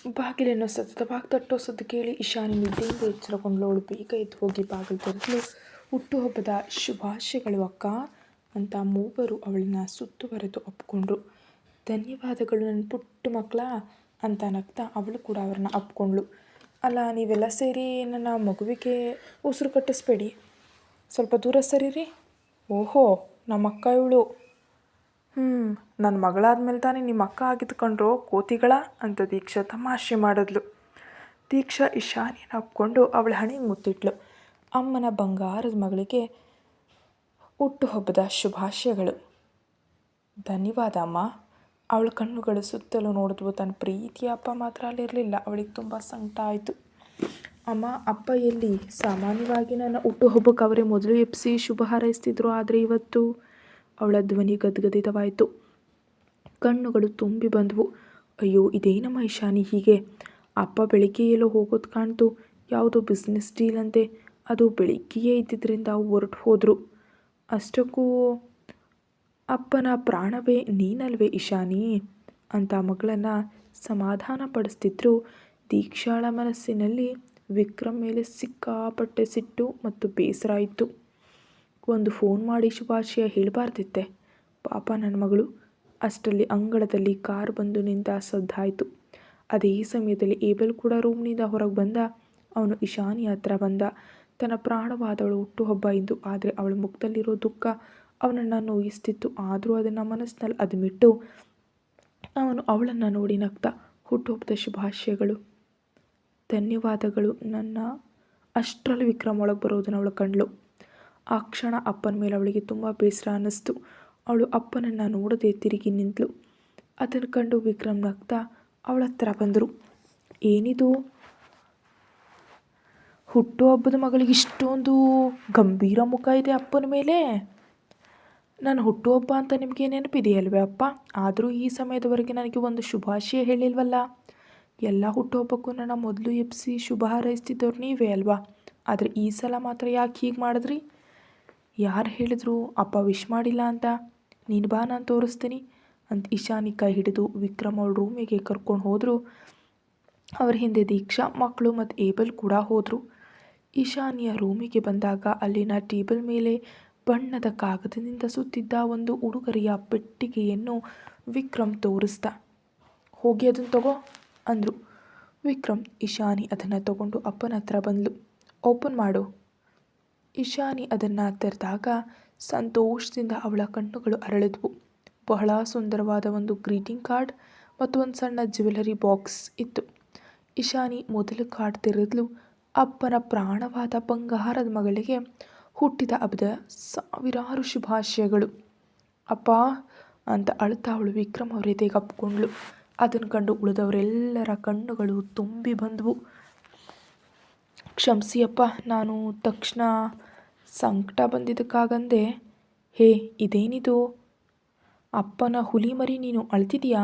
ಬಾಗಿಲನ್ನು ಸತತವಾಗಿ ತಟ್ಟೋ ಸದ್ದು ಕೇಳಿ ಇಶಾನಿ ನಿದ್ದೆಯಿಂದ ಎಚ್ಚರಗೊಂಡ್ಳು. ಅವಳು ಬೇಗ ಎದ್ದು ಹೋಗಿ ಬಾಗಿಲು ತೆರೆದಳು. ಹುಟ್ಟುಹಬ್ಬದ ಶುಭಾಶಯಗಳು ಅಕ್ಕ ಅಂತ ಮೂವರು ಅವಳನ್ನ ಸುತ್ತುವರೆದು ಒಪ್ಕೊಂಡ್ರು. ಧನ್ಯವಾದಗಳು ನನ್ನ ಪುಟ್ಟ ಮಕ್ಕಳ ಅಂತ ನಗ್ತಾ ಅವಳು ಕೂಡ ಅವ್ರನ್ನ ಅಪ್ಕೊಂಡ್ಳು. ಅಲ್ಲ, ನೀವೆಲ್ಲ ಸೇರಿ ನನ್ನ ಮಗುವಿಗೆ ಉಸಿರು ಕಟ್ಟಿಸ್ಬೇಡಿ, ಸ್ವಲ್ಪ ದೂರ ಸರಿರಿ. ಓಹೋ, ನಮ್ಮ ಅಕ್ಕ ಇವಳು. ನನ್ನ ಮಗಳಾದ್ಮೇಲೆ ತಾನೇ ನಿಮ್ಮ ಅಕ್ಕ ಆಗಿದ್ದು ಕಣ್ರೋ ಕೋತಿಗಳ ಅಂತ ದೀಕ್ಷಾ ತಮಾಷೆ ಮಾಡಿದ್ಲು. ದೀಕ್ಷಾ ಇಶಾನಿಯನ್ನ ಅಪ್ಕೊಂಡು ಅವಳ ಹಣೆಗೆ ಮುತ್ತಿಟ್ಲು. ಅಮ್ಮನ ಬಂಗಾರದ ಮಗಳಿಗೆ ಹುಟ್ಟುಹಬ್ಬದ ಶುಭಾಶಯಗಳು. ಧನ್ಯವಾದ ಅಮ್ಮ. ಅವಳ ಕಣ್ಣುಗಳು ಸುತ್ತಲೂ ನೋಡಿದ್ವು. ತನ್ನ ಪ್ರೀತಿಯ ಅಪ್ಪ ಮಾತ್ರ ಅಲ್ಲಿರಲಿಲ್ಲ. ಅವಳಿಗೆ ತುಂಬ ಸಂಕಟ ಆಯಿತು. ಅಮ್ಮ, ಅಪ್ಪ ಎಲ್ಲಿ? ಸಾಮಾನ್ಯವಾಗಿ ನನ್ನ ಹುಟ್ಟುಹಬ್ಬಕ್ಕೆ ಅವರೇ ಮೊದಲು ಎಪ್ಸಿ ಶುಭ ಹಾರೈಸ್ತಿದ್ರು, ಆದರೆ ಇವತ್ತು ಅವಳ ಧ್ವನಿ ಗದ್ಗದಿತವಾಯಿತು. ಕಣ್ಣುಗಳು ತುಂಬಿ ಬಂದವು. ಅಯ್ಯೋ, ಇದೇನಮ್ಮ ಇಶಾನಿ ಹೀಗೆ? ಅಪ್ಪ ಬೆಳಿಗ್ಗೆ ಎಲ್ಲೋ ಹೋಗೋದು ಕಾಣ್ತು. ಯಾವುದೋ ಬಿಸ್ನೆಸ್ ಡೀಲ್ ಅಂತೆ. ಅದು ಬೆಳಿಗ್ಗೆಯೇ ಇದ್ದಿದ್ದರಿಂದ ಹೊರಟು ಹೋದರು. ಅಷ್ಟಕ್ಕೂ ಅಪ್ಪನ ಪ್ರಾಣವೇ ನೀನಲ್ವೇ ಇಶಾನಿ ಅಂತ ಮಗಳನ್ನು ಸಮಾಧಾನ ಪಡಿಸ್ತಿದ್ರು. ದೀಕ್ಷಾಳ ಮನಸ್ಸಿನಲ್ಲಿ ವಿಕ್ರಮ್ ಮೇಲೆ ಸಿಕ್ಕಾಪಟ್ಟೆ ಸಿಟ್ಟು ಮತ್ತು ಬೇಸರ ಇತ್ತು. ಒಂದು ಫೋನ್ ಮಾಡಿ ಶುಭಾಶಯ ಹೇಳಬಾರ್ದಿತ್ತೆ, ಪಾಪ ನನ್ನ ಮಗಳು. ಅಷ್ಟರಲ್ಲಿ ಅಂಗಳದಲ್ಲಿ ಕಾರ್ ಬಂದು ನಿಂತ ಸದ್ದಾಯಿತು. ಅದೇ ಸಮಯದಲ್ಲಿ ಏಬಲ್ ಕೂಡ ರೂಮ್ನಿಂದ ಹೊರಗೆ ಬಂದ. ಅವನು ಇಶಾನಿ ಹತ್ರ ಬಂದ. ತನ್ನ ಪ್ರಾಣವಾದವಳು ಹುಟ್ಟುಹಬ್ಬ ಎಂದು. ಆದರೆ ಅವಳ ಮುಖದಲ್ಲಿರೋ ದುಃಖ ಅವನನ್ನು ನೋಯಿಸ್ತಿತ್ತು. ಆದರೂ ಅದನ್ನು ಮನಸ್ಸಿನಲ್ಲಿ ಅದುಮಿಟ್ಟು ಅವನು ಅವಳನ್ನು ನೋಡಿ ನಗ್ತ, ಹುಟ್ಟುಹಬ್ಬದ ಶುಭಾಶಯಗಳು. ಧನ್ಯವಾದಗಳು. ನನ್ನ ಅಷ್ಟರಲ್ಲಿ ವಿಕ್ರಮ್ ಒಳಗೆ ಬರೋದನ್ನು ಅವಳು ಕಂಡ್ಳು. ಆ ಕ್ಷಣ ಅಪ್ಪನ ಮೇಲೆ ಅವಳಿಗೆ ತುಂಬ ಬೇಸರ ಅನ್ನಿಸ್ತು. ಅವಳು ಅಪ್ಪನನ್ನು ನೋಡದೆ ತಿರುಗಿ ನಿಂತಳು. ಅದನ್ನು ಕಂಡು ವಿಕ್ರಮ್ ನಗ್ತಾ ಅವಳ ಹತ್ರ ಬಂದರು. ಏನಿದು, ಹುಟ್ಟುಹಬ್ಬದ ಮಗಳಿಗೆ ಇಷ್ಟೊಂದು ಗಂಭೀರ ಮುಖ ಇದೆ ಅಪ್ಪನ ಮೇಲೆ? ನನ್ನ ಹುಟ್ಟುಹಬ್ಬ ಅಂತ ನಿಮಗೆ ನೆನಪಿದೆಯಲ್ವೇ ಅಪ್ಪ? ಆದರೂ ಈ ಸಮಯದವರೆಗೆ ನನಗೆ ಒಂದು ಶುಭಾಶಯ ಹೇಳಿಲ್ವಲ್ಲ. ಎಲ್ಲ ಹುಟ್ಟುಹಬ್ಬಕ್ಕೂ ನನ್ನ ಮೊದಲು ಎಪ್ಸಿ ಶುಭ ಹಾರೈಸ್ತಿದ್ದವ್ರು ನೀವೇ ಅಲ್ವಾ? ಆದರೆ ಈ ಸಲ ಮಾತ್ರ ಯಾಕೆ ಹೀಗೆ ಮಾಡಿದ್ರಿ? ಯಾರು ಹೇಳಿದ್ರು ಅಪ್ಪ ವಿಶ್ ಮಾಡಿಲ್ಲ ಅಂತ? ನೀನು ಬಾ, ನಾನು ತೋರಿಸ್ತೀನಿ ಅಂತ ಇಶಾನಿ ಕೈ ಹಿಡಿದು ವಿಕ್ರಮ್ ಅವಳ ರೂಮಿಗೆ ಕರ್ಕೊಂಡು ಹೋದರು. ಅವರ ಹಿಂದೆ ದೀಕ್ಷಾ, ಮಕ್ಕಳು ಮತ್ತು ಏಬಲ್ ಕೂಡ ಹೋದರು. ಇಶಾನಿಯ ರೂಮಿಗೆ ಬಂದಾಗ ಅಲ್ಲಿನ ಟೇಬಲ್ ಮೇಲೆ ಬಣ್ಣದ ಕಾಗದದಿಂದ ಸುತ್ತಿದ್ದ ಒಂದು ಉಡುಗೊರೆಯ ಪೆಟ್ಟಿಗೆಯನ್ನು ವಿಕ್ರಮ್ ತೋರಿಸ್ದ. ಹೋಗಿ ಅದನ್ನು ತಗೋ ಅಂದರು ವಿಕ್ರಮ್. ಇಶಾನಿ ಅದನ್ನು ತಗೊಂಡು ಅಪ್ಪನ ಹತ್ರ ಬಂದಳು. ಓಪನ್ ಮಾಡು. ಇಶಾನಿ ಅದನ್ನು ತೆರೆದಾಗ ಸಂತೋಷದಿಂದ ಅವಳ ಕಣ್ಣುಗಳು ಅರಳಿದ್ವು. ಬಹಳ ಸುಂದರವಾದ ಒಂದು ಗ್ರೀಟಿಂಗ್ ಕಾರ್ಡ್ ಮತ್ತು ಒಂದು ಸಣ್ಣ ಜ್ಯುವೆಲರಿ ಬಾಕ್ಸ್ ಇತ್ತು. ಇಶಾನಿ ಮೊದಲು ಕಾರ್ಡ್ ತೆರೆದಳು. ಅಪ್ಪನ ಪ್ರಾಣವಾದ ಬಂಗಾರದ ಮಗಳಿಗೆ ಹುಟ್ಟಿದ ಹಬ್ಬದ ಸಾವಿರಾರು ಶುಭಾಶಯಗಳು ಅಪ್ಪ ಅಂತ ಅಳುತ್ತಾ ಅವಳು ವಿಕ್ರಮ್ ಅವರ ಎದೆಗೆ ಅಪ್ಕೊಂಡ್ಳು. ಅದನ್ನು ಕಂಡು ಉಳಿದವರೆಲ್ಲರ ಕಣ್ಣುಗಳು ತುಂಬಿ ಬಂದವು. ಕ್ಷಮಿಸಿ ಅಪ್ಪ, ನಾನು ತಕ್ಷಣ ಸಂಕಟ ಬಂದಿದ್ದಕ್ಕಾಗಂದೆ. ಹೇ, ಇದೇನಿದು? ಅಪ್ಪನ ಹುಲಿ ಮರಿ, ನೀನು ಅಳ್ತಿದೀಯಾ?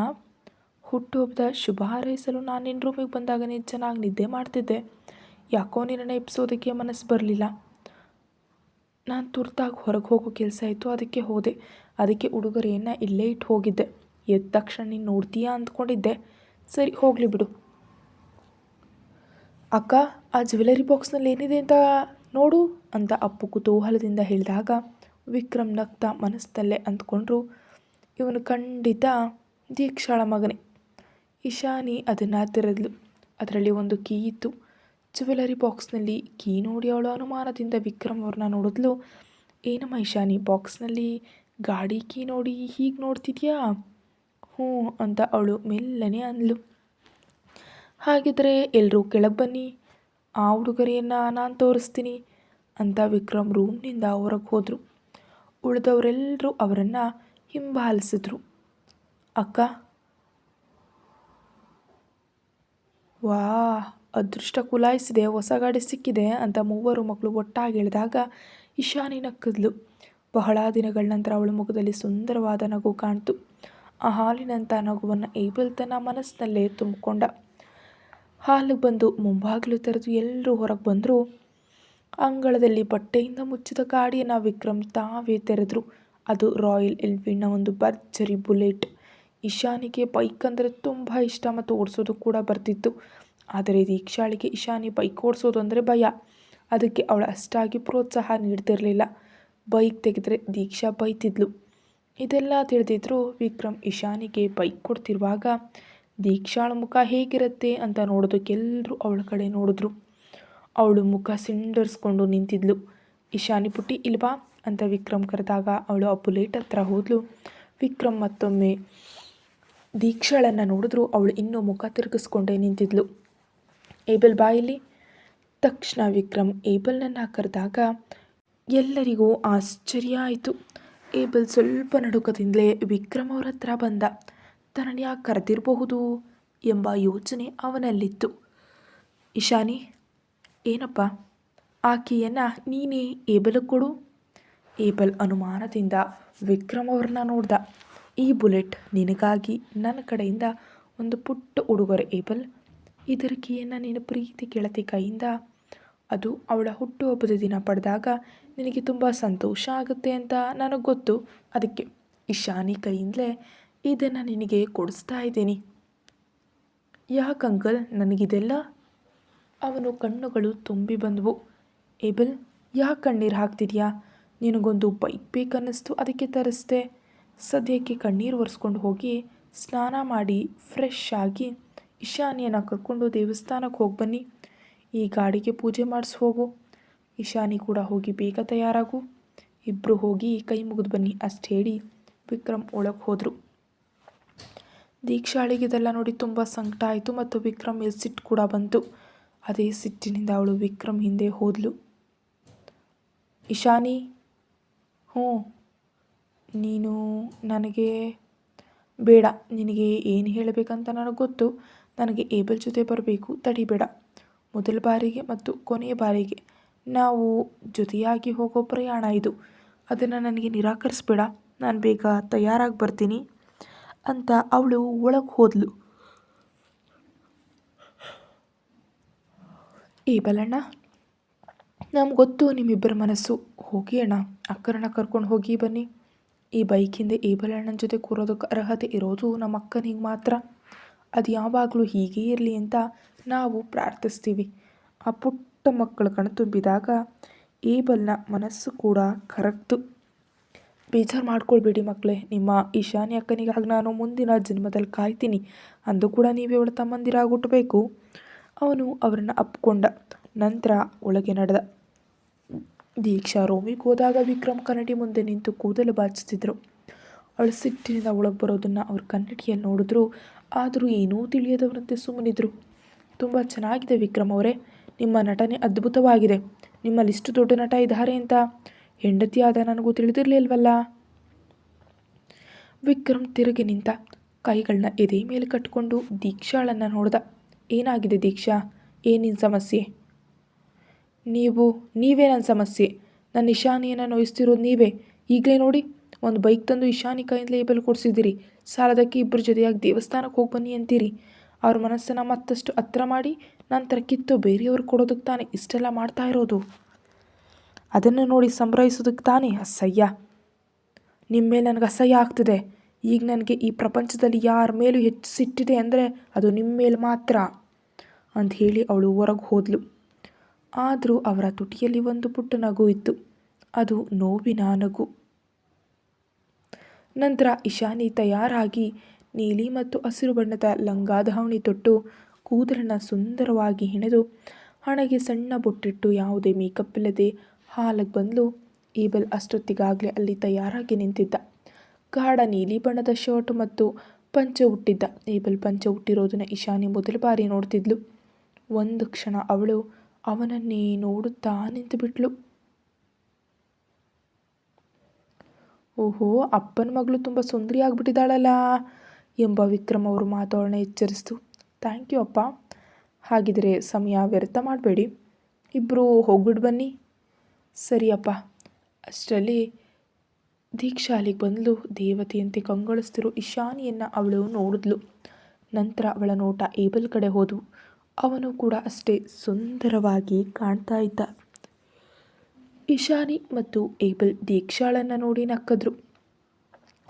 ಹುಟ್ಟುಹಬ್ಬದ ಶುಭ ಹಾರೈಸಲು ನಾನು ನಿನ್ನ ರೂಮಿಗೆ ಬಂದಾಗ ನೀನು ಚೆನ್ನಾಗಿ ನಿದ್ದೆ ಮಾಡ್ತಿದ್ದೆ. ಯಾಕೋ ನಿನ್ನನ್ನು ಎಬ್ಸೋದಕ್ಕೆ ಮನಸ್ಸು ಬರಲಿಲ್ಲ. ನಾನು ತುರ್ತಾಗಿ ಹೊರಗೆ ಹೋಗೋ ಕೆಲಸ ಇತ್ತು, ಅದಕ್ಕೆ ಹೋದೆ. ಅದಕ್ಕೆ ಉಡುಗೊರೆಯನ್ನು ಇಲ್ಲೇ ಇಟ್ಟು ಹೋಗಿದ್ದೆ. ಎದ್ದ ತಕ್ಷಣ ನೀನು ನೋಡ್ತೀಯಾ ಅಂದ್ಕೊಂಡಿದ್ದೆ. ಸರಿ, ಹೋಗಲಿ ಬಿಡು. ಅಕ್ಕ, ಆ ಜ್ಯುವೆಲರಿ ಬಾಕ್ಸ್ನಲ್ಲಿ ಏನಿದೆ ಅಂತ ನೋಡು ಅಂತ ಅಪ್ಪು ಕುತೂಹಲದಿಂದ ಹೇಳಿದಾಗ ವಿಕ್ರಮ್ ನಗ್ತಾ ಮನಸ್ಸಲ್ಲೇ ಅಂದ್ಕೊಂಡ್ರು, ಇವನು ಖಂಡಿತ ದೀಕ್ಷಾಳ ಮಗನೇ. ಇಶಾನಿ ಅದನ್ನು ತೆರೆದಳು. ಅದರಲ್ಲಿ ಒಂದು ಕೀ ಇತ್ತು. ಜ್ಯುವೆಲರಿ ಬಾಕ್ಸ್ನಲ್ಲಿ ಕೀ ನೋಡಿ ಅವಳು ಅನುಮಾನದಿಂದ ವಿಕ್ರಮ್ ಅವ್ರನ್ನ ನೋಡಿದ್ಲು. ಏನಮ್ಮ ಇಶಾನಿ, ಬಾಕ್ಸ್ನಲ್ಲಿ ಗಾಡಿ ಕೀ ನೋಡಿ ಹೀಗೆ ನೋಡ್ತಿದ್ಯಾ? ಹ್ಞೂ ಅಂತ ಅವಳು ಮೆಲ್ಲನೆ ಅಂದ್ಲು. ಹಾಗಿದ್ರೆ ಎಲ್ಲರೂ ಕೆಳಗೆ ಬನ್ನಿ, ಆ ಉಡುಗೊರೆಯನ್ನು ನಾನು ತೋರಿಸ್ತೀನಿ ಅಂತ ವಿಕ್ರಮ್ ರೂಮ್ನಿಂದ ಹೊರಗೆ ಹೋದರು. ಉಳಿದವರೆಲ್ಲರೂ ಅವರನ್ನು ಹಿಂಬಾಲಿಸಿದ್ರು. ಅಕ್ಕ, ವಾ, ಅದೃಷ್ಟ ಕುಲಾಯಿಸಿದೆ, ಹೊಸ ಗಾಡಿ ಸಿಕ್ಕಿದೆ ಅಂತ ಮೂವರು ಮಕ್ಕಳು ಒಟ್ಟಾಗಿ ಹೇಳಿದಾಗ ಇಶಾನಿ ನಕ್ಕಿದ್ಲು. ಬಹಳ ದಿನಗಳ ನಂತರ ಅವಳ ಮುಖದಲ್ಲಿ ಸುಂದರವಾದ ನಗು ಕಾಣ್ತು. ಆ ಹಾಲಿನಂಥ ನಗುವನ್ನು ಏಬಲ್ ತನ್ನ ಮನಸ್ಸಿನಲ್ಲೇ ತುಂಬಿಕೊಂಡ. ಹಾಲಿಗೆ ಬಂದು ಮುಂಬಾಗಿಲು ತೆರೆದು ಎಲ್ಲರೂ ಹೊರಗೆ ಬಂದರು. ಅಂಗಳದಲ್ಲಿ ಬಟ್ಟೆಯಿಂದ ಮುಚ್ಚಿದ ಗಾಡಿಯನ್ನು ವಿಕ್ರಮ್ ತಾವೇ ತೆರೆದರು. ಅದು ರಾಯಲ್ ಎನ್ಫೀಲ್ಡ್ನ ಒಂದು ಭರ್ಜರಿ ಬುಲೆಟ್. ಇಶಾನಿಗೆ ಬೈಕ್ ಅಂದರೆ ತುಂಬ ಇಷ್ಟ ಮತ್ತು ಓಡಿಸೋದು ಕೂಡ ಬರ್ತಿತ್ತು. ಆದರೆ ದೀಕ್ಷಾಳಿಗೆ ಇಶಾನಿ ಬೈಕ್ ಓಡಿಸೋದು ಅಂದರೆ ಭಯ. ಅದಕ್ಕೆ ಅವಳು ಅಷ್ಟಾಗಿ ಪ್ರೋತ್ಸಾಹ ನೀಡ್ತಿರಲಿಲ್ಲ. ಬೈಕ್ ತೆಗೆದರೆ ದೀಕ್ಷಾ ಬೈತಿದ್ಲು. ಇದೆಲ್ಲ ತಿಳಿದಿದ್ರು ವಿಕ್ರಮ್ ಇಶಾನಿಗೆ ಬೈಕ್ ಕೊಡ್ತಿರುವಾಗ ದೀಕ್ಷಾಳ ಮುಖ ಹೇಗಿರುತ್ತೆ ಅಂತ ನೋಡೋದಕ್ಕೆಲ್ಲರೂ ಅವಳ ಕಡೆ ನೋಡಿದ್ರು. ಅವಳು ಮುಖ ಸಿಂಡರ್ಸ್ಕೊಂಡು ನಿಂತಿದ್ಲು. ಇಶಾನಿ ಪುಟ್ಟಿ ಇಲ್ವಾ ಅಂತ ವಿಕ್ರಮ್ ಕರೆದಾಗ ಅವಳು ಆ ಬುಲೆಟ್ ಹತ್ರ ಹೋದ್ಲು. ವಿಕ್ರಮ್ ಮತ್ತೊಮ್ಮೆ ದೀಕ್ಷಾಳನ್ನು ನೋಡಿದ್ರು. ಅವಳು ಇನ್ನೂ ಮುಖ ತಿರುಗಿಸ್ಕೊಂಡೇ ನಿಂತಿದ್ಲು. ಏಬಲ್ ಬಾಯಿಲಿ. ತಕ್ಷಣ ವಿಕ್ರಮ್ ಏಬಲ್ನನ್ನು ಕರೆದಾಗ ಎಲ್ಲರಿಗೂ ಆಶ್ಚರ್ಯ ಆಯಿತು. ಏಬಲ್ ಸ್ವಲ್ಪ ನಡುಕದಿಂದಲೇ ವಿಕ್ರಮ್ ಅವ್ರ ಹತ್ರ ಬಂದ. ತನ್ನನ್ನು ಯಾಕೆ ಕರೆದಿರಬಹುದು ಎಂಬ ಯೋಚನೆ ಅವನಲ್ಲಿತ್ತು. ಇಶಾನಿ, ಏನಪ್ಪ, ಆ ಕೀಯನ್ನು ನೀನೇ ಏಬಲ್ಗೆ ಕೊಡು. ಏಬಲ್ ಅನುಮಾನದಿಂದ ವಿಕ್ರಮ್ ಅವ್ರನ್ನ ನೋಡ್ದ. ಈ ಬುಲೆಟ್ ನಿನಗಾಗಿ ನನ್ನ ಕಡೆಯಿಂದ ಒಂದು ಪುಟ್ಟ ಉಡುಗೊರೆ ಏಬಲ್. ಇದರ ಕೀಯನ್ನು ನಿನ್ನ ಪ್ರೀತಿ ಗೆಳತಿ ಕೈಯಿಂದ, ಅದು ಅವಳ ಹುಟ್ಟುಹಬ್ಬದ ದಿನ ಪಡೆದಾಗ ನಿನಗೆ ತುಂಬ ಸಂತೋಷ ಆಗುತ್ತೆ ಅಂತ ನನಗೆ ಗೊತ್ತು. ಅದಕ್ಕೆ ಇಶಾನಿ ಕೈಯಿಂದಲೇ ಇದನ್ನು ನಿನಗೆ ಕೊಡಿಸ್ತಾ ಇದ್ದೀನಿ. ಯಾಕಂಕಲ್ ನನಗಿದೆಲ್ಲ? ಅವನು ಕಣ್ಣುಗಳು ತುಂಬಿ ಬಂದವು. ಏಬಲ್, ಯಾಕೆ ಕಣ್ಣೀರು ಹಾಕ್ತಿದ್ಯಾ? ನಿನಗೊಂದು ಬೈಕ್ ಬೇಕನ್ನಿಸ್ತು, ಅದಕ್ಕೆ ತರಿಸ್ದೆ. ಸದ್ಯಕ್ಕೆ ಕಣ್ಣೀರು ಒರೆಸ್ಕೊಂಡು ಹೋಗಿ ಸ್ನಾನ ಮಾಡಿ ಫ್ರೆಶ್ ಆಗಿ ಇಶಾನಿಯನ್ನು ಕರ್ಕೊಂಡು ದೇವಸ್ಥಾನಕ್ಕೆ ಹೋಗಿ ಬನ್ನಿ. ಈ ಗಾಡಿಗೆ ಪೂಜೆ ಮಾಡಿಸಿ ಹೋಗು. ಇಶಾನಿ ಕೂಡ ಹೋಗಿ ಬೇಗ ತಯಾರಾಗು. ಇಬ್ಬರು ಹೋಗಿ ಕೈ ಮುಗಿದು ಬನ್ನಿ ಅಷ್ಟು ಹೇಳಿ ವಿಕ್ರಮ್ ಒಳಗೆ ಹೋದರು. ದೀಕ್ಷಾಳಿಗೆ ಇದೆಲ್ಲ ನೋಡಿ ತುಂಬ ಸಂಕಟ ಆಯಿತು ಮತ್ತು ವಿಕ್ರಮ್ ಮೇಲೆ ಸಿಟ್ಟು ಕೂಡ ಬಂತು. ಅದೇ ಸಿಟ್ಟಿನಿಂದ ಅವಳು ವಿಕ್ರಮ್ ಹಿಂದೆ ಹೋದ್ಲು. ಇಶಾನಿ, ಹ್ಞೂ, ನೀನು ನನಗೆ ಬೇಡ, ನಿನಗೆ ಏನು ಹೇಳಬೇಕಂತ ನನಗೆ ಗೊತ್ತು. ನನಗೆ ಏಬಲ್ ಜೊತೆ ಬರಬೇಕು, ತಡಿಬೇಡ. ಮೊದಲ ಬಾರಿಗೆ ಮತ್ತು ಕೊನೆಯ ಬಾರಿಗೆ ನಾವು ಜೊತೆಯಾಗಿ ಹೋಗೋ ಪ್ರಯಾಣ ಇದು. ಅದನ್ನು ನನಗೆ ನಿರಾಕರಿಸ್ಬೇಡ. ನಾನು ಬೇಗ ತಯಾರಾಗಿ ಬರ್ತೀನಿ ಅಂತ ಅವಳು ಒಳಗೆ ಹೋದ್ಲು. ಏಬಲಣ್ಣ, ನಮ್ಗೆ ಗೊತ್ತು ನಿಮ್ಮಿಬ್ಬರ ಮನಸ್ಸು. ಹೋಗಿ ಅಣ್ಣ, ಅಕ್ಕರನ್ನ ಕರ್ಕೊಂಡು ಹೋಗಿ ಬನ್ನಿ. ಈ ಬೈಕಿಂದ ಏಬಲಣ್ಣನ ಜೊತೆ ಕೂರೋದಕ್ಕೆ ಅರ್ಹತೆ ಇರೋದು ನಮ್ಮ ಅಕ್ಕನಿಗೆ ಮಾತ್ರ. ಅದು ಯಾವಾಗಲೂ ಹೀಗೇ ಇರಲಿ ಅಂತ ನಾವು ಪ್ರಾರ್ಥಿಸ್ತೀವಿ. ಆ ಪುಟ್ಟ ಮಕ್ಕಳ ಕಣ್ಣು ತುಂಬಿದಾಗ ಏಬಲ್ನ ಮನಸ್ಸು ಕೂಡ ಕರಗ್ತು. ಬೇಜಾರು ಮಾಡ್ಕೊಳ್ಬೇಡಿ ಮಕ್ಕಳೇ, ನಿಮ್ಮ ಇಶಾನಿ ಅಕ್ಕನಿಗಾಗಿ ನಾನು ಮುಂದಿನ ಜನ್ಮದಲ್ಲಿ ಕಾಯ್ತೀನಿ. ಅಂದು ಕೂಡ ನೀವೇ ಅವಳ ತಮ್ಮಂದಿರಾಗಿ ಹುಟ್ಟಬೇಕು. ಅವನು ಅವರನ್ನು ಅಪ್ಕೊಂಡ. ನಂತರ ಒಳಗೆ ನಡೆದ. ದೀಕ್ಷಾ ರೂಮಿಗೆ ಹೋದಾಗ ವಿಕ್ರಮ್ ಕನ್ನಡಿ ಮುಂದೆ ನಿಂತು ಕೂದಲು ಬಾಚಿಸ್ತಿದ್ರು. ಅವಳು ಸಿಟ್ಟಿನಿಂದ ಒಳಗೆ ಬರೋದನ್ನು ಅವ್ರ ಕನ್ನಡಿಯಲ್ಲಿ ನೋಡಿದ್ರು. ಆದರೂ ಏನೂ ತಿಳಿಯದವರಂತೆ ಸುಮ್ಮನಿದ್ರು. ತುಂಬ ಚೆನ್ನಾಗಿದೆ ವಿಕ್ರಮ್ ಅವರೇ, ನಿಮ್ಮ ನಟನೆ ಅದ್ಭುತವಾಗಿದೆ. ನಿಮ್ಮಲ್ಲಿ ಇಷ್ಟು ದೊಡ್ಡ ನಟ ಇದ್ದಾರೆ ಅಂತ ಹೆಂಡತಿಯಾದ ನನಗೂ ತಿಳಿದಿರಲಿಲ್ವಲ್ಲ. ವಿಕ್ರಮ್ ತಿರುಗಿ ನಿಂತ. ಕೈಗಳನ್ನ ಎದೆ ಮೇಲೆ ಕಟ್ಟಿಕೊಂಡು ದೀಕ್ಷಾಳನ್ನು ನೋಡ್ದ. ಏನಾಗಿದೆ ದೀಕ್ಷಾ, ಏನಿನ ಸಮಸ್ಯೆ? ನೀವೇ ನನ್ನ ಸಮಸ್ಯೆ. ನನ್ನ ಇಶಾನಿಯನ್ನು ನೋಯಿಸ್ತಿರೋದು ನೀವೇ. ಈಗಲೇ ನೋಡಿ, ಒಂದು ಬೈಕ್ ತಂದು ಇಶಾನಿ ಕೈಯಿಂದಲೇ ಏಬಲ್ ಕೊಡಿಸಿದ್ದೀರಿ. ಸಾಲದಕ್ಕೆ ಇಬ್ಬರು ಜೊತೆಯಾಗಿ ದೇವಸ್ಥಾನಕ್ಕೆ ಹೋಗಿ ಬನ್ನಿ ಅಂತೀರಿ. ಅವ್ರ ಮನಸ್ಸನ್ನು ಮತ್ತಷ್ಟು ಹತ್ರ ಮಾಡಿ ನಂತರ ಕಿತ್ತು ಬೇರೆಯವ್ರಿಗೆ ಕೊಡೋದಕ್ಕೆ ತಾನೇ ಇಷ್ಟೆಲ್ಲ ಮಾಡ್ತಾ ಇರೋದು. ಅದನ್ನು ನೋಡಿ ಸಂಭ್ರಮಿಸೋದಕ್ಕೆ ತಾನೇ ಅಸಹ್ಯ. ನಿಮ್ಮ ಮೇಲೆ ನನಗೆ ಅಸಹ್ಯ ಆಗ್ತಿದೆ. ಈಗ ನನಗೆ ಈ ಪ್ರಪಂಚದಲ್ಲಿ ಯಾರ ಮೇಲೂ ಹೆಚ್ಚು ಸಿಟ್ಟಿದೆ ಅಂದರೆ ಅದು ನಿಮ್ಮ ಮೇಲೆ ಮಾತ್ರ ಅಂತ ಹೇಳಿ ಅವಳು ಹೊರಗೆ ಹೋದ್ಲು. ಆದರೂ ಅವರ ತುಟಿಯಲ್ಲಿ ಒಂದು ಪುಟ್ಟ ನಗು ಇತ್ತು. ಅದು ನೋವಿನ ನಗು. ನಂತರ ಇಶಾನಿ ತಯಾರಾಗಿ ನೀಲಿ ಮತ್ತು ಹಸಿರು ಬಣ್ಣದ ಲಂಗಾಧಾವಣಿ ತೊಟ್ಟು ಕೂದಲನ್ನು ಸುಂದರವಾಗಿ ಹೆಣೆದು ಹಣೆಗೆ ಸಣ್ಣ ಬೊಟ್ಟಿಟ್ಟು ಯಾವುದೇ ಮೇಕಪ್ ಇಲ್ಲದೆ ಹಾಲಿಗೆ ಬಂದಳು. ಏಬಲ್ ಅಷ್ಟೊತ್ತಿಗಾಗಲೇ ಅಲ್ಲಿ ತಯಾರಾಗಿ ನಿಂತಿದ್ದ. ಗಾಢ ನೀಲಿ ಬಣ್ಣದ ಶರ್ಟ್ ಮತ್ತು ಪಂಚೆ ಹುಟ್ಟಿದ್ದ. ಏಬಲ್ ಪಂಚೆ ಹುಟ್ಟಿರೋದನ್ನು ಇಶಾನಿ ಮೊದಲ ಬಾರಿ ನೋಡ್ತಿದ್ಲು. ಒಂದು ಕ್ಷಣ ಅವಳು ಅವನನ್ನೇ ನೋಡುತ್ತಾ ನಿಂತುಬಿಟ್ಲು. ಓಹೋ, ಅಪ್ಪನ ಮಗಳು ತುಂಬ ಸುಂದರಿ ಆಗಿಬಿಟ್ಟಿದ್ದಾಳಲ್ಲ ಎಂಬ ವಿಕ್ರಮ್ ಅವರು ಮಾತುಗಳನ್ನ ಎಚ್ಚರಿಸ್ತು. ಥ್ಯಾಂಕ್ ಯು ಅಪ್ಪ. ಹಾಗಿದ್ರೆ ಸಮಯ ವ್ಯರ್ಥ ಮಾಡಬೇಡಿ, ಇಬ್ಬರು ಹೋಗ್ಬಿಟ್ಟು ಬನ್ನಿ. ಸರಿ ಅಪ್ಪ. ಅಷ್ಟರಲ್ಲಿ ದೀಕ್ಷಾ ಅಲ್ಲಿಗೆ ಬಂದಳು. ದೇವತೆಯಂತೆ ಕಂಗೊಳಿಸ್ತಿರೋ ಇಶಾನಿಯನ್ನು ಅವಳು ನೋಡಿದ್ಲು. ನಂತರ ಅವಳ ನೋಟ ಏಬಲ್ ಕಡೆ ಹೋದವು. ಅವನು ಕೂಡ ಅಷ್ಟೇ ಸುಂದರವಾಗಿ ಕಾಣ್ತಾ ಇದ್ದ. ಇಶಾನಿ ಮತ್ತು ಏಬಲ್ ದೀಕ್ಷಾಳನ್ನು ನೋಡಿ ನಕ್ಕದ್ರು.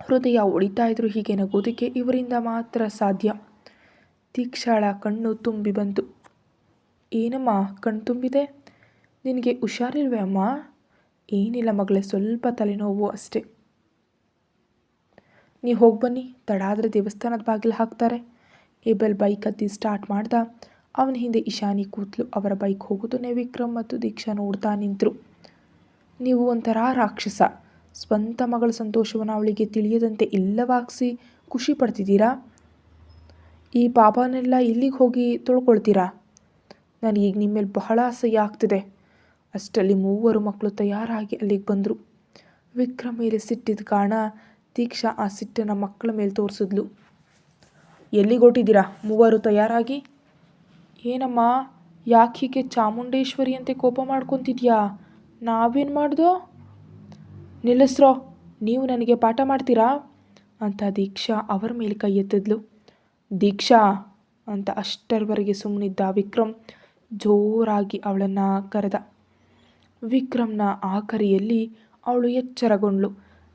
ಹೃದಯ ಹೊಡಿತಾ ಇದ್ರು. ಹೀಗೆ ನಗೋದಕ್ಕೆ ಇವರಿಂದ ಮಾತ್ರ ಸಾಧ್ಯ. ದೀಕ್ಷಾಳ ಕಣ್ಣು ತುಂಬಿ ಬಂತು. ಏನಮ್ಮ ಕಣ್ಣು ತುಂಬಿದೆ? ನಿನಗೆ ಹುಷಾರಿಲ್ವೇ ಅಮ್ಮ? ಏನಿಲ್ಲ ಮಗಳೇ, ಸ್ವಲ್ಪ ತಲೆನೋವು ಅಷ್ಟೇ. ನೀವು ಹೋಗಿ ಬನ್ನಿ, ತಡ ಆದರೆ ದೇವಸ್ಥಾನದ ಬಾಗಿಲು ಹಾಕ್ತಾರೆ. ಏಬಲ್ ಬೈಕ್ ಹತ್ತಿ ಸ್ಟಾರ್ಟ್ ಮಾಡ್ದ. ಅವನ ಹಿಂದೆ ಇಶಾನಿ ಕೂತ್ಲು. ಅವರ ಬೈಕ್ ಹೋಗೋದನ್ನೇ ವಿಕ್ರಮ್ ಮತ್ತು ದೀಕ್ಷಾ ನೋಡ್ತಾ ನಿಂತರು. ನೀವು ಒಂಥರ ರಾಕ್ಷಸ. ಸ್ವಂತ ಮಗಳ ಸಂತೋಷವನ್ನು ಅವಳಿಗೆ ತಿಳಿಯದಂತೆ ಎಲ್ಲವಾಗ್ಸಿ ಖುಷಿ ಪಡ್ತಿದ್ದೀರಾ. ಈ ಪಾಪನೆಲ್ಲ ಇಲ್ಲಿಗೆ ಹೋಗಿ ತೊಳ್ಕೊಳ್ತೀರಾ? ನನಗೀಗ ನಿಮ್ಮ ಮೇಲೆ ಬಹಳ ಅಸಹ್ಯ ಆಗ್ತಿದೆ. ಅಷ್ಟರಲ್ಲಿ ಮೂವರು ಮಕ್ಕಳು ತಯಾರಾಗಿ ಅಲ್ಲಿಗೆ ಬಂದರು. ವಿಕ್ರಮ್ ಮೇಲೆ ಸಿಟ್ಟಿದ ಕಾರಣ ದೀಕ್ಷಾ ಆ ಸಿಟ್ಟನ್ನು ಮಕ್ಕಳ ಮೇಲೆ ತೋರಿಸಿದ್ಲು. ಎಲ್ಲಿಗೆ ಹೊಟ್ಟಿದ್ದೀರಾ ಮೂವರು ತಯಾರಾಗಿ? ಏನಮ್ಮ, ಯಾಕೆ ಹೀಗೆ ಚಾಮುಂಡೇಶ್ವರಿ ಅಂತೆ ಕೋಪ ಮಾಡ್ಕೊತಿದ್ಯಾ? ನಾವೇನು ಮಾಡ್ದೋ? ನಿಲ್ಲಿಸ್ರೋ, ನೀವು ನನಗೆ ಪಾಠ ಮಾಡ್ತೀರಾ ಅಂತ ದೀಕ್ಷಾ ಅವರ ಮೇಲೆ ಕೈ ಎತ್ತಿದ್ಲು. ದೀಕ್ಷಾ ಅಂತ ಅಷ್ಟರವರೆಗೆ ಸುಮ್ಮನಿದ್ದ ವಿಕ್ರಮ್ ಜೋರಾಗಿ ಅವಳನ್ನು ಕರೆದ. ವಿಕ್ರಮ್ನ ಆ ಕರೆಯಲ್ಲಿ ಅವಳು ಎಚ್ಚರಗೊಂಡ್ಳು.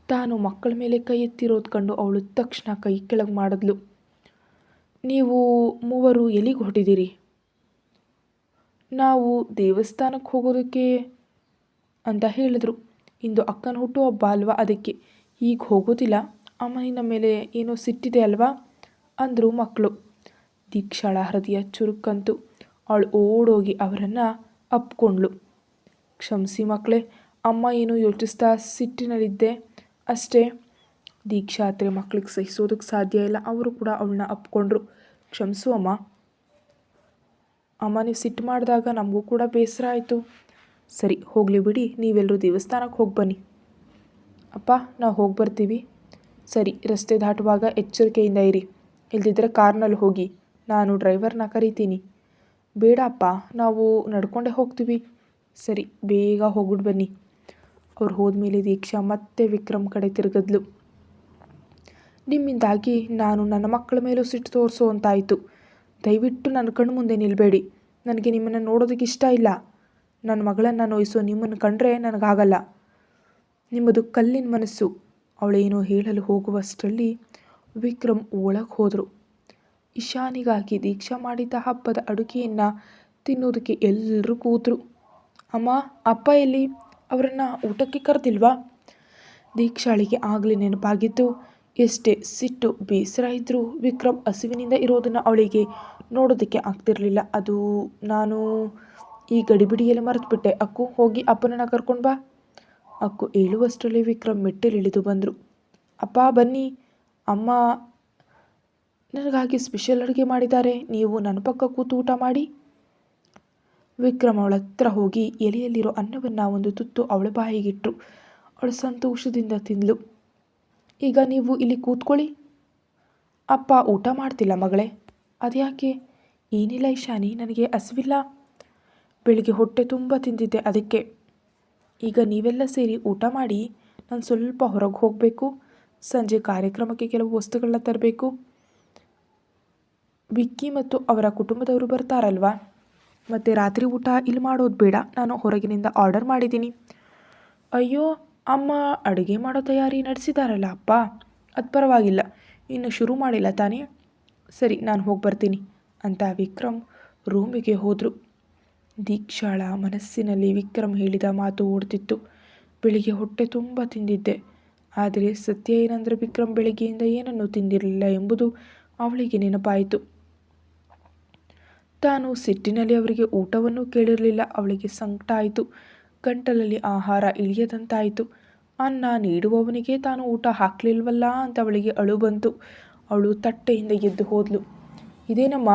ತಾನು ಮಕ್ಕಳ ಮೇಲೆ ಕೈ ಎತ್ತಿರೋದು ಕಂಡು ಅವಳು ತಕ್ಷಣ ಕೈ ಕೆಳಗೆ ಮಾಡಿದ್ಲು. ನೀವು ಮೂವರು ಎಲ್ಲಿಗೆ ಹೊರಟಿದ್ದೀರಿ? ನಾವು ದೇವಸ್ಥಾನಕ್ಕೆ ಹೋಗೋದಕ್ಕೆ ಅಂತ ಹೇಳಿದ್ರು. ಇಂದು ಅಕ್ಕನ ಹುಟ್ಟುಹಬ್ಬ ಅಲ್ವಾ, ಅದಕ್ಕೆ. ಈಗ ಹೋಗೋದಿಲ್ಲ, ಅಮ್ಮನಿನ ಮೇಲೆ ಏನೋ ಸಿಟ್ಟಿದೆ ಅಲ್ವಾ ಅಂದರು ಮಕ್ಕಳು. ದೀಕ್ಷಾಳ ಹೃದಯ ಚುರುಕಂತು. ಅವಳು ಓಡೋಗಿ ಅವರನ್ನು ಅಪ್ಕೊಂಡ್ಳು. ಕ್ಷಮಿಸಿ ಮಕ್ಕಳೇ, ಅಮ್ಮ ಏನೋ ಯೋಚಿಸ್ತಾ ಸಿಟ್ಟಿನಲ್ಲಿದ್ದೆ ಅಷ್ಟೇ. ದೀಕ್ಷಾ ಹತ್ರ ಮಕ್ಕಳಿಗೆ ಸಹಿಸೋದಕ್ಕೆ ಸಾಧ್ಯ ಇಲ್ಲ. ಅವರು ಕೂಡ ಅವಳನ್ನ ಅಪ್ಕೊಂಡ್ರು. ಕ್ಷಮಿಸು ಅಮ್ಮ. ಅಮ್ಮ, ನೀವು ಸಿಟ್ಟು ಮಾಡಿದಾಗ ನಮಗೂ ಕೂಡ ಬೇಸರ ಆಯಿತು. ಸರಿ, ಹೋಗಲಿ ಬಿಡಿ, ನೀವೆಲ್ಲರೂ ದೇವಸ್ಥಾನಕ್ಕೆ ಹೋಗಿ ಬನ್ನಿ. ಅಪ್ಪ, ನಾವು ಹೋಗಿ ಬರ್ತೀವಿ. ಸರಿ, ರಸ್ತೆ ದಾಟುವಾಗ ಎಚ್ಚರಿಕೆಯಿಂದ ಇರಿ, ಇಲ್ದಿದ್ರೆ ಕಾರ್ನಲ್ಲಿ ಹೋಗಿ. ನಾನು ಡ್ರೈವರ್ನ ಕರಿತೀನಿ. ಬೇಡ ಅಪ್ಪ, ನಾವು ನಡ್ಕೊಂಡೇ ಹೋಗ್ತೀವಿ. ಸರಿ, ಬೇಗ ಹೋಗ್ಬಿಟ್ಟು ಬನ್ನಿ. ಅವ್ರು ಹೋದ್ಮೇಲೆ ದೀಕ್ಷಾ ಮತ್ತೆ ವಿಕ್ರಮ್ ಕಡೆ ತಿರುಗಿದ್ಲು. ನಿಮ್ಮಿಂದಾಗಿ ನಾನು ನನ್ನ ಮಕ್ಕಳ ಮೇಲೂ ಸಿಟ್ಟು ತೋರಿಸೋ ಅಂತಾಯಿತು. ದಯವಿಟ್ಟು ನನ್ನ ಕಣ್ಣು ಮುಂದೆ ನಿಲ್ಲಬೇಡಿ. ನನಗೆ ನಿಮ್ಮನ್ನು ನೋಡೋದಕ್ಕೆ ಇಷ್ಟ ಇಲ್ಲ. ನನ್ನ ಮಗಳನ್ನು ನೋಯಿಸೋ ನಿಮ್ಮನ್ನು ಕಂಡ್ರೆ ನನಗಾಗಲ್ಲ. ನಿಮ್ಮದು ಕಲ್ಲಿನ ಮನಸ್ಸು. ಅವಳೇನೋ ಹೇಳಲು ಹೋಗುವಷ್ಟರಲ್ಲಿ ವಿಕ್ರಮ್ ಒಳಗೆ ಹೋದರು. ಇಶಾನಿಗಾಗಿ ದೀಕ್ಷಾ ಮಾಡಿದ್ದ ಹಬ್ಬದ ಅಡುಗೆಯನ್ನು ತಿನ್ನೋದಕ್ಕೆ ಎಲ್ಲರೂ ಕೂತರು. ಅಮ್ಮ, ಅಪ್ಪ ಎಲ್ಲಿ? ಅವರನ್ನು ಊಟಕ್ಕೆ ಕರೆದಿಲ್ವಾ? ದೀಕ್ಷಾಳಿಗೆ ಆಗಲೇ ನೆನಪಾಗಿದ್ದು. ಎಷ್ಟೇ ಸಿಟ್ಟು ಬೇಸರ ಇದ್ದರೂ ವಿಕ್ರಮ್ ಹಸಿವಿನಿಂದ ಇರೋದನ್ನು ಅವಳಿಗೆ ನೋಡೋದಕ್ಕೆ ಆಗ್ತಿರಲಿಲ್ಲ. ಅದು ನಾನು ಈ ಗಡಿಬಿಡಿಯಲ್ಲಿ ಮರೆತುಬಿಟ್ಟೆ. ಅಕ್ಕು, ಹೋಗಿ ಅಪ್ಪನನ್ನು ಕರ್ಕೊಂಡು ಬಾ. ಅಕ್ಕು ಹೇಳುವಷ್ಟರಲ್ಲಿ ವಿಕ್ರಮ್ ಮೆಟ್ಟಲಿಳಿದು ಬಂದರು. ಅಪ್ಪ ಬನ್ನಿ, ಅಮ್ಮ ನನಗಾಗಿ ಸ್ಪೆಷಲ್ ಅಡುಗೆ ಮಾಡಿದ್ದಾರೆ. ನೀವು ನನ್ನ ಪಕ್ಕ ಕೂತು ಊಟ ಮಾಡಿ. ವಿಕ್ರಮ್ ಅವಳ ಹತ್ರ ಹೋಗಿ ಎಲೆಯಲ್ಲಿರೋ ಅನ್ನವನ್ನು ಒಂದು ತುತ್ತು ಅವಳ ಬಾಯಿಗಿಟ್ರು. ಅವಳು ಸಂತೋಷದಿಂದ ತಿಂದಳು. ಈಗ ನೀವು ಇಲ್ಲಿ ಕೂತ್ಕೊಳ್ಳಿ. ಅಪ್ಪ ಊಟ ಮಾಡ್ತಿಲ್ಲ ಮಗಳೇ. ಅದ್ಯಾಕೆ? ಏನಿಲ್ಲ ಇಶಾನಿ, ನನಗೆ ಹಸಿವಿಲ್ಲ. ಬೆಳಿಗ್ಗೆ ಹೊಟ್ಟೆ ತುಂಬ ತಿಂದಿದ್ದೆ, ಅದಕ್ಕೆ. ಈಗ ನೀವೆಲ್ಲ ಸೇರಿ ಊಟ ಮಾಡಿ. ನಾನು ಸ್ವಲ್ಪ ಹೊರಗೆ ಹೋಗಬೇಕು. ಸಂಜೆ ಕಾರ್ಯಕ್ರಮಕ್ಕೆ ಕೆಲವು ವಸ್ತುಗಳನ್ನ ತರಬೇಕು. ವಿಕ್ಕಿ ಮತ್ತು ಅವರ ಕುಟುಂಬದವರು ಬರ್ತಾರಲ್ವಾ. ಮತ್ತು ರಾತ್ರಿ ಊಟ ಇಲ್ಲಿ ಮಾಡೋದು ಬೇಡ, ನಾನು ಹೊರಗಿನಿಂದ ಆರ್ಡರ್ ಮಾಡಿದ್ದೀನಿ. ಅಯ್ಯೋ ಅಮ್ಮ ಅಡುಗೆ ಮಾಡೋ ತಯಾರಿ ನಡೆಸಿದಾರಲ್ಲ ಅಪ್ಪ, ಅದು ಪರವಾಗಿಲ್ಲ. ಇನ್ನು ಶುರು ಮಾಡಿಲ್ಲ ತಾನೇ. ಸರಿ, ನಾನು ಹೋಗಿ ಬರ್ತೀನಿ ಅಂತ ವಿಕ್ರಮ್ ರೂಮಿಗೆ ಹೋದರು. ದೀಕ್ಷಾಳ ಮನಸ್ಸಿನಲ್ಲಿ ವಿಕ್ರಮ್ ಹೇಳಿದ ಮಾತು ಓಡ್ತಿತ್ತು. ಬೆಳಿಗ್ಗೆ ಹೊಟ್ಟೆ ತುಂಬ ತಿಂದಿದ್ದೆ. ಆದರೆ ಸತ್ಯ ಏನಂದರೆ ವಿಕ್ರಮ್ ಬೆಳಿಗ್ಗೆಯಿಂದ ಏನನ್ನೂ ತಿಂದಿರಲಿಲ್ಲ ಎಂಬುದು ಅವಳಿಗೆ ನೆನಪಾಯಿತು. ತಾನು ಸಿಟ್ಟಿನಲ್ಲಿ ಅವರಿಗೆ ಊಟವನ್ನು ಕೇಳಿರಲಿಲ್ಲ. ಅವಳಿಗೆ ಸಂಕಟ ಆಯಿತು. ಗಂಟಲಲ್ಲಿ ಆಹಾರ ಇಳಿಯದಂತಾಯಿತು. ಅನ್ನ ನೀಡುವವನಿಗೆ ತಾನು ಊಟ ಹಾಕಲಿಲ್ವಲ್ಲ ಅಂತ ಅವಳಿಗೆ ಅಳು ಬಂತು. ಅವಳು ತಟ್ಟೆಯಿಂದ ಎದ್ದು ಹೋದ್ಲು. ಇದೇನಮ್ಮ,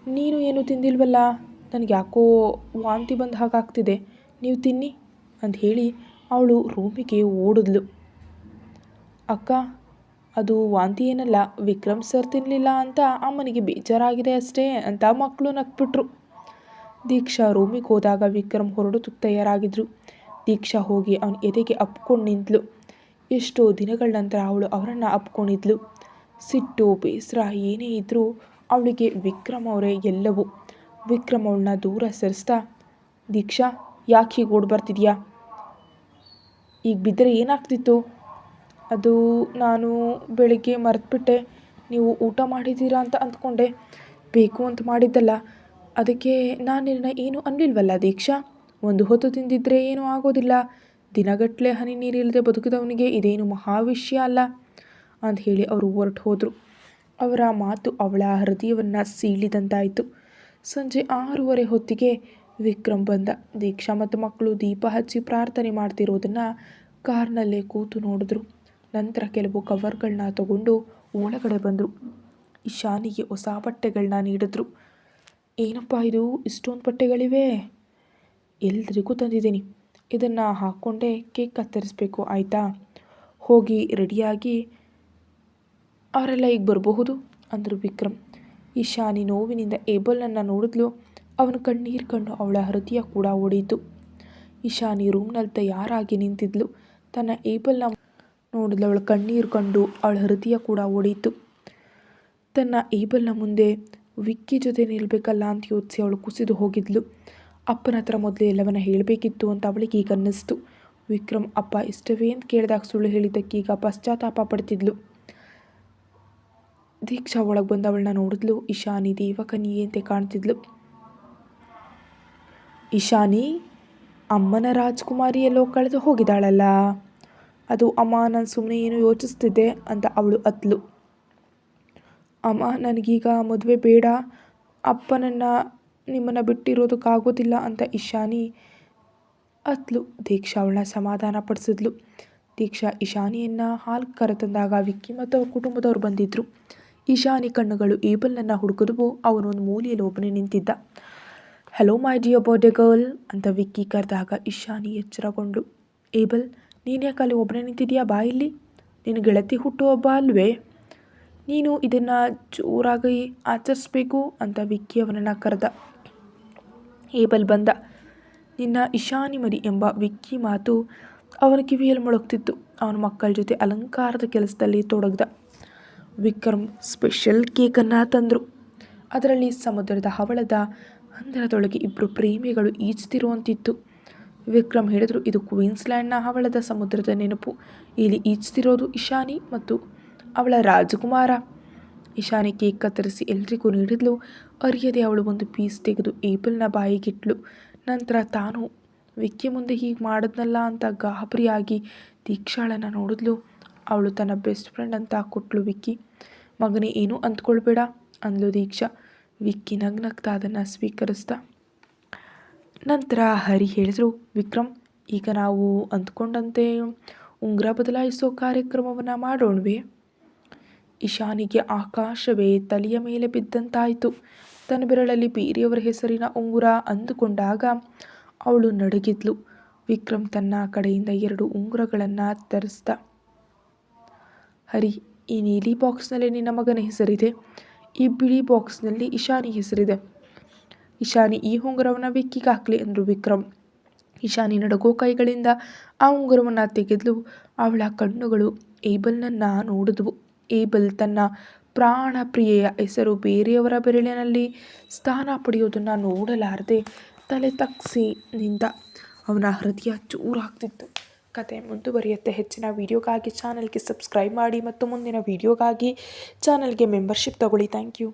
ನೀನು ಏನು ತಿಂದಿಲ್ವಲ್ಲ? ನನಗೆ ಯಾಕೋ ವಾಂತಿ ಬಂದ ಹಾಗಾಗ್ತಿದೆ. ನೀವು ತಿನ್ನಿ ಅಂತ ಹೇಳಿ ಅವಳು ರೂಮಿಗೆ ಓಡಿದ್ಲು. ಅಕ್ಕ, ಅದು ವಾಂತಿ ಏನಲ್ಲ, ವಿಕ್ರಮ್ ಸರ್ ತಿನ್ನಲಿಲ್ಲ ಅಂತ ಅಮ್ಮನಿಗೆ ಬೇಜಾರಾಗಿದೆ ಅಷ್ಟೇ ಅಂತ ಮಕ್ಕಳು ನಕ್ಬಿಟ್ರು. ದೀಕ್ಷಾ ರೂಮಿಗೆ ಹೋದಾಗ ವಿಕ್ರಮ್ ಹೊರಡೋದಕ್ಕೆ ತಯಾರಾಗಿದ್ರು. ದೀಕ್ಷಾ ಹೋಗಿ ಅವನ ಎದೆಗೆ ಅಪ್ಕೊಂಡು ನಿಂತಳು. ಎಷ್ಟೋ ದಿನಗಳ ನಂತರ ಅವಳು ಅವರನ್ನು ಅಪ್ಕೊಂಡಿದ್ಲು. ಸಿಟ್ಟು ಬೇಸರ ಏನೇ ಇದ್ದರೂ ಅವಳಿಗೆ ವಿಕ್ರಮ್ ಅವರೇ ಎಲ್ಲವೂ. ವಿಕ್ರಮ್ ಅವಳನ್ನ ದೂರ ಸರಿಸ್ತಾ, ದೀಕ್ಷಾ ಯಾಕೆ ಹೀಗೆ ಓಡಿ ಬರ್ತಿದ್ಯಾ? ಈಗ ಬಿದ್ದರೆ ಏನಾಗ್ತಿತ್ತು? ಅದು ನಾನು ಬೆಳಿಗ್ಗೆ ಮರೆತುಬಿಟ್ಟೆ. ನೀವು ಊಟ ಮಾಡಿದ್ದೀರಾ ಅಂತ ಅಂದ್ಕೊಂಡೆ. ಬೇಕು ಅಂತ ಮಾಡಿದ್ದಲ್ಲ. ಅದಕ್ಕೆ ನಾನು ನಿನ್ನ ಏನೂ ಅನ್ನಲಿಲ್ವಲ್ಲ ದೀಕ್ಷಾ. ಒಂದು ಹೊತ್ತು ತಿಂದಿದ್ರೆ ಏನೂ ಆಗೋದಿಲ್ಲ. ದಿನಗಟ್ಟಲೆ ಹನಿ ನೀರಿಲ್ಲದೆ ಬದುಕಿದವನಿಗೆ ಇದೇನು ಮಹಾವಿಷಯ ಅಲ್ಲ ಅಂತ ಹೇಳಿ ಅವರು ಹೊರಟು ಹೋದರು. ಅವರ ಮಾತು ಅವಳ ಹೃದಯವನ್ನು ಸೀಳಿದಂತಾಯಿತು. ಸಂಜೆ 6:30 ಹೊತ್ತಿಗೆ ವಿಕ್ರಮ್ ಬಂದ. ದೀಕ್ಷಾ ಮತ್ತು ಮಕ್ಕಳು ದೀಪ ಹಚ್ಚಿ ಪ್ರಾರ್ಥನೆ ಮಾಡ್ತಿರೋದನ್ನು ಕಾರ್ನಲ್ಲೇ ಕೂತು ನೋಡಿದ್ರು. ನಂತರ ಕೆಲವು ಕವರ್ಗಳನ್ನ ತಗೊಂಡು ಒಳಗಡೆ ಬಂದರು. ಇಶಾನಿಗೆ ಹೊಸ ಬಟ್ಟೆಗಳನ್ನ ನೀಡಿದ್ರು. ಏನಪ್ಪ ಇದು, ಇಷ್ಟೊಂದು ಬಟ್ಟೆಗಳಿವೆ? ಎಲ್ರಿಗೂ ತಂದಿದ್ದೀನಿ. ಇದನ್ನು ಹಾಕ್ಕೊಂಡೇ ಕೇಕ್ ಕತ್ತರಿಸ್ಬೇಕು, ಆಯಿತಾ? ಹೋಗಿ ರೆಡಿಯಾಗಿ ಅವರೆಲ್ಲ ಈಗ ಬರಬಹುದು ಅಂದರು ವಿಕ್ರಮ್. ಇಶಾನಿ ನೋವಿನಿಂದ ಏಬಲ್ನನ್ನು ನೋಡಿದ್ಲು. ಅವನು ಕಣ್ಣೀರು ಕಂಡು ಅವಳ ಹೃದಯ ಕೂಡ ಒಡೆಯಿತು. ಇಶಾನಿ ರೂಮ್ನಲ್ಲಿ ತಯಾರಾಗಿ ನಿಂತಿದ್ಲು. ತನ್ನ ಏಬಲ್ನ ನೋಡಿದ್ಲು. ಅವಳ ಕಣ್ಣೀರು ಕಂಡು ಅವಳ ಹೃದಯ ಕೂಡ ಒಡೆಯಿತು. ತನ್ನ ಏಬಲ್ನ ಮುಂದೆ ವಿಕ್ಕಿ ಜೊತೆ ನಿಲ್ಲಬೇಕಲ್ಲ ಅಂತ ಯೋಚಿಸಿ ಅವಳು ಕುಸಿದು ಹೋಗಿದ್ಲು. ಅಪ್ಪನ ಹತ್ರ ಮೊದಲು ಎಲ್ಲವನ್ನ ಹೇಳಬೇಕಿತ್ತು ಅಂತ ಅವಳಿಗೆ ಈಗ ಅನ್ನಿಸ್ತು. ವಿಕ್ರಮ್ ಅಪ್ಪ ಇಷ್ಟವೇ ಅಂತ ಕೇಳಿದಾಗ ಸುಳ್ಳು ಹೇಳಿದ್ದಕ್ಕೀಗ ಪಶ್ಚಾತ್ತಾಪ ಪಡ್ತಿದ್ಲು. ದೀಕ್ಷಾ ಒಳಗೆ ಬಂದು ಅವಳನ್ನ ನೋಡಿದ್ಲು. ಇಶಾನಿ ದೇವಕನ್ಯೆಯಂತೆ ಕಾಣ್ತಿದ್ಲು. ಇಶಾನಿ, ಅಮ್ಮನ ರಾಜ್ಕುಮಾರಿ ಎಲ್ಲೋ ಕಳೆದು ಹೋಗಿದ್ದಾಳಲ್ಲ. ಅದು ಅಮ್ಮ, ನಾನು ಸುಮ್ಮನೆ ಏನು ಯೋಚಿಸ್ತಿದ್ದೆ ಅಂತ ಅವಳು ಅತ್ಲು. ಅಮ್ಮ, ನನಗೀಗ ಮದುವೆ ಬೇಡ. ಅಪ್ಪನನ್ನು ನಿಮ್ಮನ್ನು ಬಿಟ್ಟಿರೋದಕ್ಕಾಗೋದಿಲ್ಲ ಅಂತ ಇಶಾನಿ ಅತ್ಲು. ದೀಕ್ಷಾ ಅವಳನ್ನ ಸಮಾಧಾನ ಪಡಿಸಿದ್ಲು. ದೀಕ್ಷಾ ಇಶಾನಿಯನ್ನು ಹಾಲು ಕರೆತಂದಾಗ ವಿಕ್ಕಿ ಮತ್ತು ಅವ್ರ ಕುಟುಂಬದವ್ರು ಬಂದಿದ್ದರು. ಇಶಾನಿ ಕಣ್ಣುಗಳು ಏಬಲ್ನನ್ನು ಹುಡುಕಿದ್ವು. ಅವನೊಂದು ಮೂಲೆಯಲ್ಲಿ ಒಬ್ಬನೇ ನಿಂತಿದ್ದ. Hello my dear birthday girl ಅಂತ ವಿಕ್ಕಿ ಕರೆದಾಗ ಇಶಾನಿ ಎಚ್ಚರಗೊಂಡು, ಏಬಲ್, ನೀನು ಯಾಕೆ ಅಲ್ಲಿ ಒಬ್ಬನೇ ನಿಂತಿದ್ಯಾ? ಬಾ ಇಲ್ಲಿ. ನಿನ್ನ ಗೆಳತಿ ಹುಟ್ಟುಹಬ್ಬ ಅಲ್ವೇ? ನೀನು ಇದನ್ನು ಜೋರಾಗಿ ಆಚರಿಸ್ಬೇಕು ಅಂತ ವಿಕ್ಕಿ ಅವನನ್ನು ಕರೆದ. ಏಬಲ್ ಬಂದ. ನಿನ್ನ ಇಶಾನಿ ಮರಿ ಎಂಬ ವಿಕ್ಕಿ ಮಾತು ಅವನ ಕಿವಿಯಲ್ಲಿ ಮೊಳಗ್ತಿತ್ತು. ಅವನ ಮಕ್ಕಳ ಜೊತೆ ಅಲಂಕಾರದ ಕೆಲಸದಲ್ಲಿ ತೊಡಗ್ದ. ವಿಕ್ರಮ್ ಸ್ಪೆಷಲ್ ಕೇಕನ್ನು ತಂದರು. ಅದರಲ್ಲಿ ಸಮುದ್ರದ ಹವಳದ ಹಂದರದೊಳಗೆ ಇಬ್ಬರು ಪ್ರೇಮಿಗಳು ಈಜ್ತಿರುವಂತಿತ್ತು. ವಿಕ್ರಮ್ ಹೇಳಿದ್ರು, ಇದು ಕ್ವೀನ್ಸ್ಲ್ಯಾಂಡ್ನ ಹವಳದ ಸಮುದ್ರದ ನೆನಪು. ಇಲ್ಲಿ ಈಜ್ತಿರೋದು ಇಶಾನಿ ಮತ್ತು ಅವಳ ರಾಜಕುಮಾರ. ಇಶಾನಿ ಕೇಕ್ ಕತ್ತರಿಸಿ ಎಲ್ರಿಗೂ ನೀಡಿದ್ಲು. ಅರಿಯದೆ ಅವಳು ಒಂದು ಪೀಸ್ ತೆಗೆದು ಏಬಲ್ನ ಬಾಯಿಗಿಟ್ಲು. ನಂತರ ತಾನು ವಿಕ್ಕಿ ಮುಂದೆ ಹೀಗೆ ಮಾಡಿದ್ನಲ್ಲ ಅಂತ ಗಾಬರಿಯಾಗಿ ದೀಕ್ಷಾಳನ್ನು ನೋಡಿದ್ಲು. ಅವಳು ತನ್ನ ಬೆಸ್ಟ್ ಫ್ರೆಂಡ್ ಅಂತ ಕೊಟ್ಲು ವಿಕ್ಕಿ. ಮಗನೇ, ಏನೂ ಅಂದ್ಕೊಳ್ಬೇಡ ಅಂದ್ಲು ದೀಕ್ಷಾ. ವಿಕ್ಕಿ ನಗ್ನಗ್ತಾ ಅದನ್ನು ಸ್ವೀಕರಿಸ್ದ. ನಂತರ ಹರಿ ಹೇಳಿದ್ರು, ವಿಕ್ರಮ್, ಈಗ ನಾವು ಅಂದ್ಕೊಂಡಂತೆ ಉಂಗುರ ಬದಲಾಯಿಸೋ ಕಾರ್ಯಕ್ರಮವನ್ನು ಮಾಡೋಣವೇ? ಇಶಾನಿಗೆ ಆಕಾಶವೇ ತಲೆಯ ಮೇಲೆ ಬಿದ್ದಂತಾಯಿತು. ತನ್ನ ಬೆರಳಲ್ಲಿ ಬೇರೆಯವರ ಹೆಸರಿನ ಉಂಗುರ ಅಂದುಕೊಂಡಾಗ ಅವಳು ನಡುಗಿದ್ಲು. ವಿಕ್ರಮ್ ತನ್ನ ಕಡೆಯಿಂದ 2 ಉಂಗುರಗಳನ್ನು ತರಿಸ್ದ. ಹರಿ, ಈ ನೀಲಿ ಬಾಕ್ಸ್ನಲ್ಲಿ ನಿನ್ನ ಮಗನ ಹೆಸರಿದೆ. ಈ ಬಿಳಿ ಬಾಕ್ಸ್ನಲ್ಲಿ ಇಶಾನಿ ಹೆಸರಿದೆ. ಇಶಾನಿ ಈ ಉಂಗುರವನ್ನು ವಿಕ್ಕಿಗೆ ಹಾಕ್ಲಿ ಅಂದರು ವಿಕ್ರಮ್. ಇಶಾನಿ ನಡುಗೋ ಕೈಗಳಿಂದ ಆ ಉಂಗುರವನ್ನು ತೆಗೆದ್ಲು. ಅವಳ ಕಣ್ಣುಗಳು ಏಬಲ್ನನ್ನು ನೋಡಿದ್ವು. ಏಬಲ್ ತನ್ನ ಪ್ರಾಣ ಪ್ರಿಯೆಯ ಹೆಸರು ಬೇರೆಯವರ ಬೆರಳಿನಲ್ಲಿ ಸ್ಥಾನ ಪಡೆಯೋದನ್ನು ನೋಡಲಾರದೆ ತಲೆ ತಗ್ಗಿಸಿ ನಿಂತ. ಅವನ ಹೃದಯ ಚೂರಾಗ್ತಿತ್ತು. ಕತೆ ಮುಂದುವರಿಯುತ್ತೆ. ಹೆಚ್ಚಿನ ವಿಡಿಯೋಗಾಗಿ ಚಾನಲ್ಗೆ ಸಬ್ಸ್ಕ್ರೈಬ್ ಮಾಡಿ ಮತ್ತು ಮುಂದಿನ ವಿಡಿಯೋಗಾಗಿ ಚಾನಲ್ಗೆ ಮೆಂಬರ್ಶಿಪ್ ತಗೊಳ್ಳಿ. Thank you.